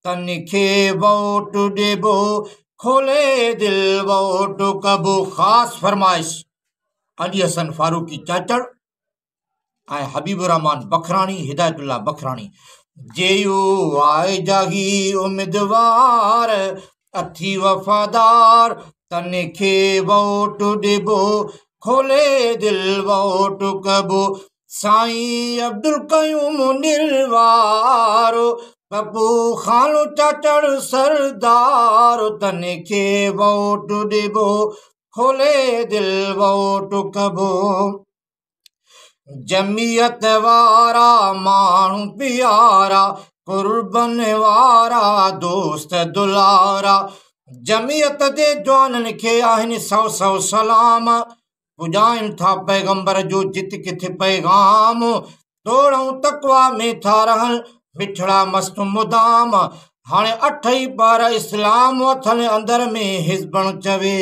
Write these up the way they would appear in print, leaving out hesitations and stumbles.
तन खे वोट ॾिबो, खोले दिल वोट कबो। ख़ासि फरमाइश अली हसन फारूकी चाचड़ ऐं हबीब रहमान बखराणी, हिदायतुल्ला बखराणी। जेयू आए जागी उम्मीदवार, अथी वफ़ादार, तन खे वोट ॾिबो, खोले दिल वोट कबो। साईं अब्दुल क़यूम निर्वारो, बब्बू खानो चाचड़ सरदार, तन खे वोट ॾिबो, खोले दिल वोट कबो। जमियत वारा माण्हू प्यारा, कुर्बन वारा दोस्त दुलारा। जमियत जे जवाननि खे आहिनि सौ सौ सलाम, पुॼाइनि था पैगंबर जो जित किथे पैगाम। तोड़ूं तकवा में था रहनि मिठड़ा मस्त मुदाम, हाणे 8 ई पार इस्लाम अथनि अंदर में हिज़बण चवे।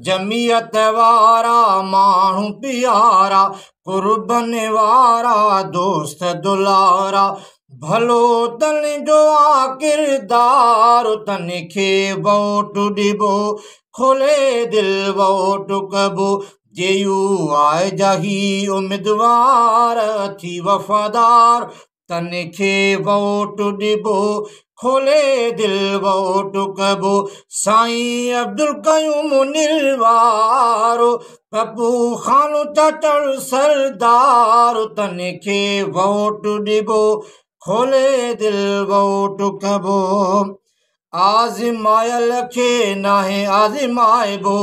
जमियत वारा माण्हू प्यारा, कुर्बन वारा दोस्त दुलारा। भलो तन जो आ किरदार, तन खे वोट ॾिबो, खोले दिल वोट कबो। जेयू आए जाही उम्मीदवार, थी वफ़ादार, तन खे वोट ॾिबो, खोले दिल वोट कबो। साईं अब्दुल क़यूम निर्वारो, बब्बू खानो चाचड़ सरदार, तन खे वोट ॾिबो, खोले दिल वोट कबो। आज़मायल खे नाहे आज़माइबो,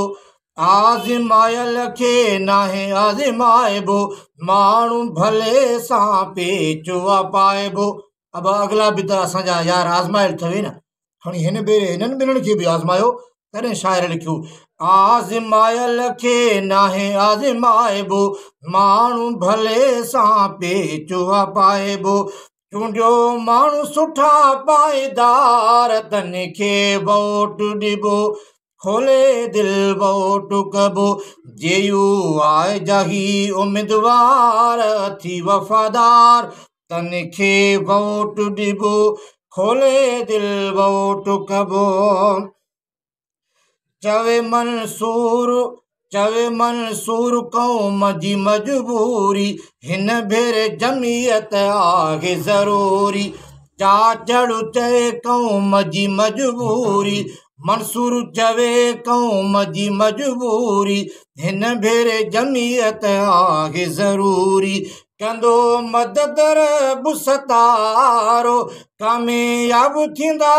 आज़मायल खे नाहे आज़माइबो, माण्हू भले सां पेचो पाइबो। अब अगला बि त असांजा यार आज़मायल अथव न, खणी हिन भेरे हिननि ॿिन्हिनि खे बि आज़मायो। तॾहिं शाइर लिखियो, आज़मायल खे नाहे आज़माइबो, माण्हू भले सां पेचो पाइबो। चूंडियो माण्हू सुठा पाइदार, तन खे वोट ॾिबो, खोले दिल वोट कबो। जेयू आए जाही उम्मीदवार, थी वफ़ादार, तन खे वोट ॾिबो, खोले दिल वोट कबो। चवे मंसूर क़ौम जी मजबूरी, हिन भेरे जमियत आहे ज़रूरी। चाचड़ चए क़ौम जी मजबूरी, मंसूर चवे क़ौम जी मजबूरी, हिन भेरे जमियत आहे ज़रूरी। कंदो मदद रब सतारो, कामयाब थींदा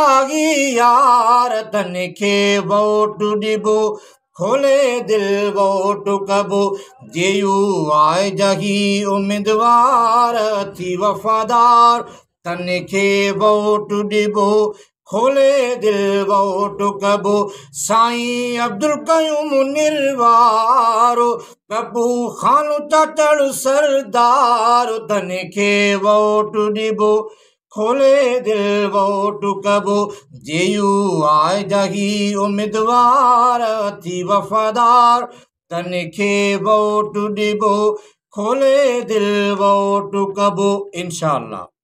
यार, तन खे वोट ॾिबो, खोले दिल वोट कबो। जेयू आए जाही उम्मीदवार, थी वफ़ादार, तन खे वोट ॾिबो, खोले दिल वोट कबो। साईं अब्दुल क़यूम निर्वारो, बब्बू खानो चाचड़ सरदार, तन खे वोट ॾिबो, खोले दिल वोट कबो। जेयू आए जाही उम्मीदवार, थी वफ़ादार, तन खे वोट ॾिबो, खोले दिल वोट कबो। इंशाअल्लाह।